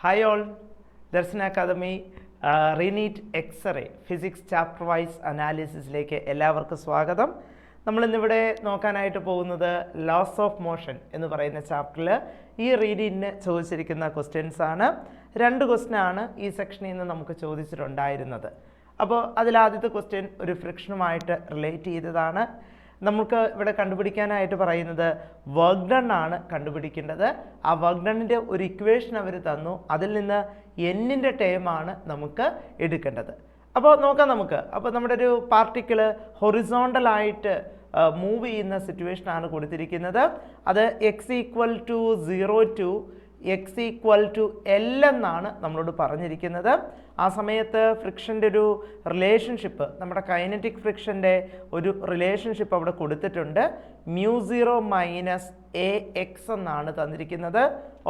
Hi all, Darshan Academy re NEET X ray physics chapter wise അനാലിസിസിലേക്ക് എല്ലാവർക്കും സ്വാഗതം. നമ്മളിന്നിവിടെ നോക്കാനായിട്ട് പോകുന്നത് ലോസ് ഓഫ് മോഷൻ എന്ന് പറയുന്ന ചാപ്റ്ററിൽ ഈ റീനീറ്റിന് ചോദിച്ചിരിക്കുന്ന ക്വസ്റ്റ്യൻസ് ആണ്. 2 ക്വസ്റ്റ്യനാണ് ഈ സെക്ഷനിൽ നിന്ന് നമുക്ക് ചോദിച്ചിട്ടുണ്ടായിരുന്നത്. അപ്പോൾ അതിലാദ്യത്തെ ക്വസ്റ്റ്യൻ ഒരു ഫ്രിക്ഷനുമായിട്ട് റിലേറ്റ് ചെയ്തതാണ്. നമുക്ക് ഇവിടെ കണ്ടുപിടിക്കാനായിട്ട് പറയുന്നത് വർക്ക് ഡൺ ആണ് കണ്ടുപിടിക്കേണ്ടത്. ആ വർക്ക് ഡണ്ണിൻ്റെ ഒരു ഇക്വേഷൻ അവർ തന്നു, അതിൽ നിന്ന് എന്നിൻ്റെ ടേമാണ് നമുക്ക് എടുക്കേണ്ടത്. അപ്പോൾ നോക്കാം നമുക്ക്. അപ്പോൾ നമ്മുടെ ഒരു പാർട്ടിക്കിള് ഹൊറിസോണ്ടലായിട്ട് മൂവ് ചെയ്യുന്ന സിറ്റുവേഷനാണ് കൊടുത്തിരിക്കുന്നത്. അത് x=0 to x=L എന്നാണ് നമ്മളോട് പറഞ്ഞിരിക്കുന്നത്. ആ സമയത്ത് ഫ്രിക്ഷൻ്റെ ഒരു റിലേഷൻഷിപ്പ്, നമ്മുടെ കൈനറ്റിക് ഫ്രിക്ഷൻ്റെ ഒരു റിലേഷൻഷിപ്പ് അവിടെ കൊടുത്തിട്ടുണ്ട്. μ0 - ax എന്നാണ് തന്നിരിക്കുന്നത്.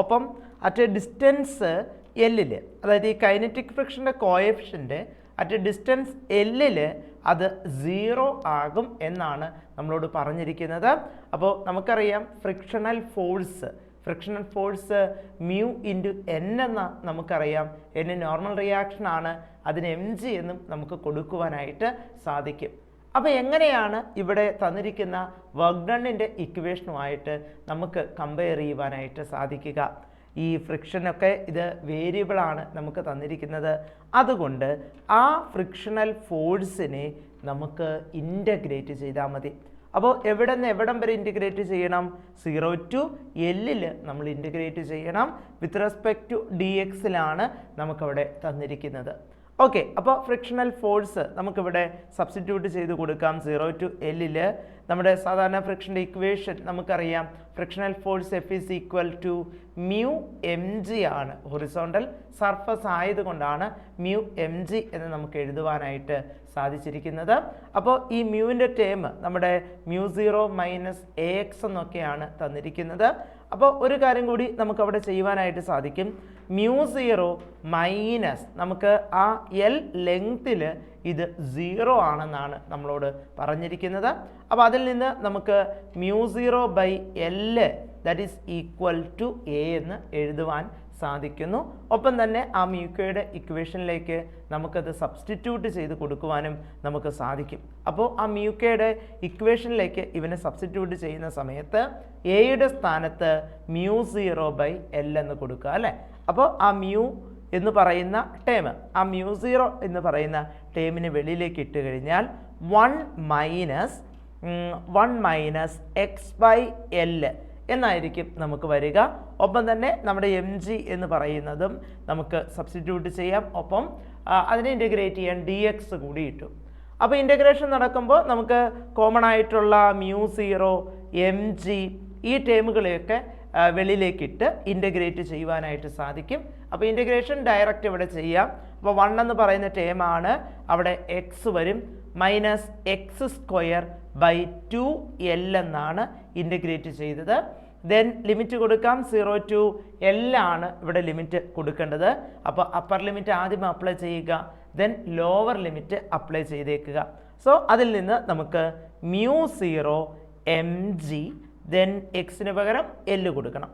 ഒപ്പം അറ്റ് എ ഡിസ്റ്റൻസ് L-ൽ, അതായത് ഈ കൈനറ്റിക് ഫ്രിക്ഷൻ്റെ കോഎഫിഷ്യൻ്റ് അറ്റ് എ ഡിസ്റ്റൻസ് L-ൽ അത് 0 ആകും എന്നാണ് നമ്മളോട് പറഞ്ഞിരിക്കുന്നത്. അപ്പോൾ നമുക്കറിയാം ഫ്രിക്ഷണൽ ഫോഴ്സ് μ×n എന്ന നമുക്കറിയാം. n നോർമൽ റിയാക്ഷൻ ആണ്, അതിന് mg എന്നും നമുക്ക് കൊടുക്കുവാനായിട്ട് സാധിക്കും. അപ്പോൾ എങ്ങനെയാണ് ഇവിടെ തന്നിരിക്കുന്ന വർക്ക് ഡണ്ണിൻ്റെ ഇക്വേഷനുമായിട്ട് നമുക്ക് കമ്പയർ ചെയ്യുവാനായിട്ട് സാധിക്കുക? ഈ ഫ്രിക്ഷനൊക്കെ ഇത് വേരിയബിളാണ് നമുക്ക് തന്നിരിക്കുന്നത്. അതുകൊണ്ട് ആ ഫ്രിക്ഷണൽ ഫോഴ്സിനെ നമുക്ക് ഇൻ്റഗ്രേറ്റ് ചെയ്താൽ മതി. അപ്പോൾ എവിടെ നിന്ന് എവിടം വരെ ഇൻറ്റഗ്രേറ്റ് ചെയ്യണം? 0 to L-ൽ നമ്മൾ ഇൻറ്റഗ്രേറ്റ് ചെയ്യണം. വിത്ത് റെസ്പെക്ട് ടു dx-ലാണ് നമുക്കവിടെ തന്നിരിക്കുന്നത്. ഓക്കെ, അപ്പോൾ ഫ്രിക്ഷണൽ ഫോഴ്സ് നമുക്കിവിടെ സബ്സ്റ്റിറ്റ്യൂട്ട് ചെയ്ത് കൊടുക്കാം. 0 to L-ൽ നമ്മുടെ സാധാരണ ഫ്രിക്ഷൻ്റെ ഇക്വേഷൻ നമുക്കറിയാം. ഫ്രിക്ഷണൽ ഫോഴ്സ് F μmg ആണ്. ഹൊറിസോണ്ടൽ സർഫസ് ആയതുകൊണ്ടാണ് μmg എന്ന് നമുക്ക് എഴുതുവാനായിട്ട് സാധിച്ചിരിക്കുന്നത്. അപ്പോൾ ഈ മ്യൂവിൻ്റെ ടേം നമ്മുടെ μ0 - ax എന്നൊക്കെയാണ് തന്നിരിക്കുന്നത്. അപ്പോൾ ഒരു കാര്യം കൂടി നമുക്കവിടെ ചെയ്യുവാനായിട്ട് സാധിക്കും. μ0 മൈനസ് നമുക്ക് ആ L ലെങ്ത്തിൽ ഇത് 0 ആണെന്നാണ് നമ്മളോട് പറഞ്ഞിരിക്കുന്നത്. അപ്പോൾ അതിൽ നിന്ന് നമുക്ക് μ0/L that is equal to a എന്ന് എഴുതുവാൻ സാധിക്കുന്നു. ഒപ്പം തന്നെ ആ മ്യൂക്കയുടെ ഇക്വേഷനിലേക്ക് നമുക്കത് സബ്സ്റ്റിറ്റ്യൂട്ട് ചെയ്ത് കൊടുക്കുവാനും നമുക്ക് സാധിക്കും. അപ്പോൾ ആ മ്യൂക്കയുടെ ഇക്വേഷനിലേക്ക് ഇവനെ സബ്സ്റ്റിറ്റ്യൂട്ട് ചെയ്യുന്ന സമയത്ത് എയുടെ സ്ഥാനത്ത് μ0/L എന്ന് കൊടുക്കുക, അല്ലേ? അപ്പോൾ ആ മ്യൂ എന്ന് പറയുന്ന ടേം, ആ μ0 എന്ന് പറയുന്ന ടേമിന് വെളിയിലേക്ക് ഇട്ട് കഴിഞ്ഞാൽ 1 - x/L എന്നായിരിക്കും നമുക്ക് വരിക. ഒപ്പം തന്നെ നമ്മുടെ mg എന്ന് പറയുന്നതും നമുക്ക് സബ്സ്റ്റിറ്റ്യൂട്ട് ചെയ്യാം. ഒപ്പം അതിനെ ഇൻ്റഗ്രേറ്റ് ചെയ്യാൻ dx കൂടി ഇട്ടു. അപ്പോൾ ഇൻ്റഗ്രേഷൻ നടക്കുമ്പോൾ നമുക്ക് കോമൺ ആയിട്ടുള്ള μ0 mg ഈ ടേമുകളെയൊക്കെ വെളിയിലേക്കിട്ട് ഇൻ്റഗ്രേറ്റ് ചെയ്യുവാനായിട്ട് സാധിക്കും. അപ്പോൾ ഇൻ്റഗ്രേഷൻ ഡയറക്റ്റ് ഇവിടെ ചെയ്യാം. അപ്പോൾ 1 എന്ന് പറയുന്ന ടേമാണ്, അവിടെ x വരും. -x²/2L എന്നാണ് ഇൻ്റഗ്രേറ്റ് ചെയ്തത്. ദെൻ ലിമിറ്റ് കൊടുക്കാം. 0 to L ആണ് ഇവിടെ ലിമിറ്റ് കൊടുക്കേണ്ടത്. അപ്പോൾ അപ്പർ ലിമിറ്റ് ആദ്യം അപ്ലൈ ചെയ്യുക, ദെൻ ലോവർ ലിമിറ്റ് അപ്ലൈ ചെയ്തേക്കുക. സോ അതിൽ നിന്ന് നമുക്ക് μ0 mg ദെൻ എക്സിന് പകരം L കൊടുക്കണം,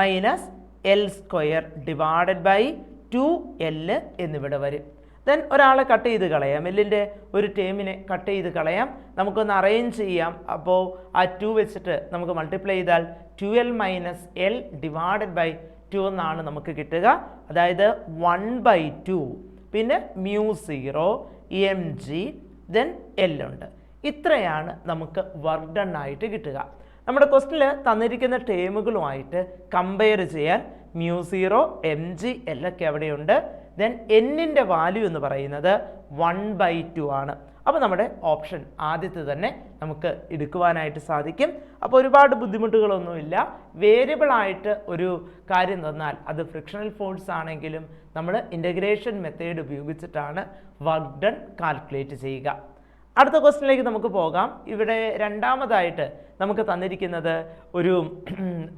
-L²/2L എന്നിവിടെ വരും. ദെൻ ഒരാളെ കട്ട് ചെയ്ത് കളയാം, എല്ലിൻ്റെ ഒരു ടേമിനെ കട്ട് ചെയ്ത് കളയാം. നമുക്കൊന്ന് അറേഞ്ച് ചെയ്യാം. അപ്പോൾ ആ 2 വെച്ചിട്ട് നമുക്ക് മൾട്ടിപ്ലൈ ചെയ്താൽ 2L - L/2 എന്നാണ് നമുക്ക് കിട്ടുക. അതായത് 1/2 പിന്നെ μ0 mg ദെൻ L ഉണ്ട്. ഇത്രയാണ് നമുക്ക് വർക്ക് ഡൺ ആയിട്ട് കിട്ടുക. നമ്മുടെ ക്വസ്റ്റിനിൽ തന്നിരിക്കുന്ന ടേമുകളുമായിട്ട് കമ്പയർ ചെയ്യാൻ μ0 mg L ഒക്കെ അവിടെയുണ്ട്. ദെൻ എന്നിൻ്റെ വാല്യൂ എന്ന് പറയുന്നത് 1/2 ആണ്. അപ്പോൾ നമ്മുടെ ഓപ്ഷൻ ആദ്യത്തെ തന്നെ നമുക്ക് എടുക്കുവാനായിട്ട് സാധിക്കും. അപ്പോൾ ഒരുപാട് ബുദ്ധിമുട്ടുകളൊന്നുമില്ല. വേരിയബിളായിട്ട് ഒരു കാര്യം തന്നാൽ അത് ഫ്രിക്ഷണൽ ഫോഴ്സ് ആണെങ്കിലും നമ്മൾ ഇൻ്റഗ്രേഷൻ മെത്തേഡ് ഉപയോഗിച്ചിട്ടാണ് വർക്ക് ഡൺ കാൽക്കുലേറ്റ് ചെയ്യുക. അടുത്ത ക്വസ്റ്റിനിലേക്ക് നമുക്ക് പോകാം. ഇവിടെ രണ്ടാമതായിട്ട് നമുക്ക് തന്നിരിക്കുന്നത് ഒരു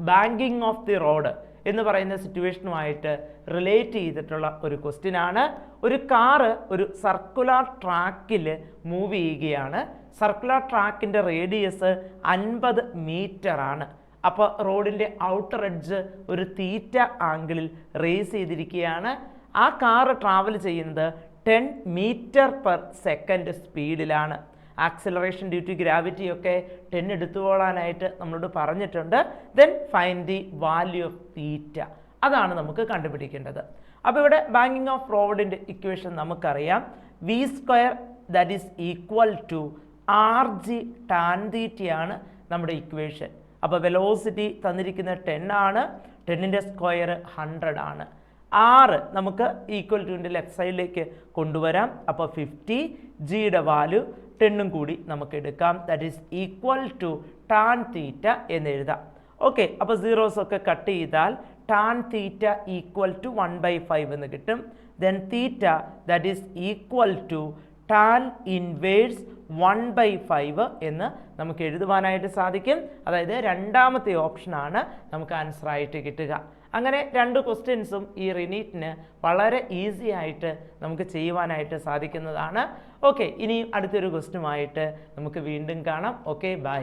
ബാങ്കിങ് ഓഫ് ദി റോഡ് എന്ന് പറയുന്ന സിറ്റുവേഷനുമായിട്ട് റിലേറ്റ് ചെയ്തിട്ടുള്ള ഒരു ക്വസ്റ്റ്യനാണ്. ഒരു കാറ് ഒരു സർക്കുലർ ട്രാക്കിൽ മൂവ് ചെയ്യുകയാണ്. സർക്കുലർ ട്രാക്കിൻ്റെ റേഡിയസ് 50 മീറ്റർ ആണ്. അപ്പോൾ റോഡിൻ്റെ ഔട്ടർ എഡ്ജ് ഒരു തീറ്റ ആംഗിളിൽ റേസ് ചെയ്തിരിക്കുകയാണ്. ആ കാറ് ട്രാവൽ ചെയ്യുന്നത് 10 മീറ്റർ പെർ സെക്കൻഡ് സ്പീഡിലാണ്. ആക്സിലറേഷൻ ഡ്യൂ ടു ഗ്രാവിറ്റി ഒക്കെ 10 എടുത്തുകൊള്ളാനായിട്ട് നമ്മളോട് പറഞ്ഞിട്ടുണ്ട്. Then find the value of theta, അതാണ് നമുക്ക് കണ്ടുപിടിക്കേണ്ടത്. അപ്പോൾ ഇവിടെ ബാങ്കിങ് ഓഫ് റോഡിൻ്റെ ഇക്വേഷൻ നമുക്കറിയാം. V square that is equal to r g tan തീറ്റയാണ് നമ്മുടെ ഇക്വേഷൻ. അപ്പോൾ വെലോസിറ്റി തന്നിരിക്കുന്ന 10 ആണ്, 10ൻ്റെ സ്ക്വയർ 100 ആണ്. 6 നമുക്ക് ഈക്വൽ ടുവിൻ്റെ ലെഫ്റ്റ് സൈഡിലേക്ക് കൊണ്ടുവരാം. അപ്പോൾ 50, ജിയുടെ വാല്യൂ 10ഉം കൂടി നമുക്ക് എടുക്കാം. That is equal to tan theta എന്ന് എഴുതാം. ഓക്കെ, അപ്പോൾ സീറോസ് ഒക്കെ കട്ട് ചെയ്താൽ ടാൻ തീറ്റ ഈക്വൽ ടു 1/5 എന്ന് കിട്ടും. Then theta that is equal to tan inverse 1/5 എന്ന് നമുക്ക് എഴുതുവാനായിട്ട് സാധിക്കും. അതായത് രണ്ടാമത്തെ ഓപ്ഷനാണ് നമുക്ക് ആൻസർ ആയിട്ട് കിട്ടുക. അങ്ങനെ 2 ക്വസ്റ്റ്യൻസും ഈ റിനീറ്റിന് വളരെ ഈസി ആയിട്ട് നമുക്ക് ചെയ്യുവാനായിട്ട് സാധിക്കുന്നതാണ്. ഓക്കെ, ഇനി അടുത്തൊരു ക്വസ്റ്റ്യനുമായിട്ട് നമുക്ക് വീണ്ടും കാണാം. Okay, by.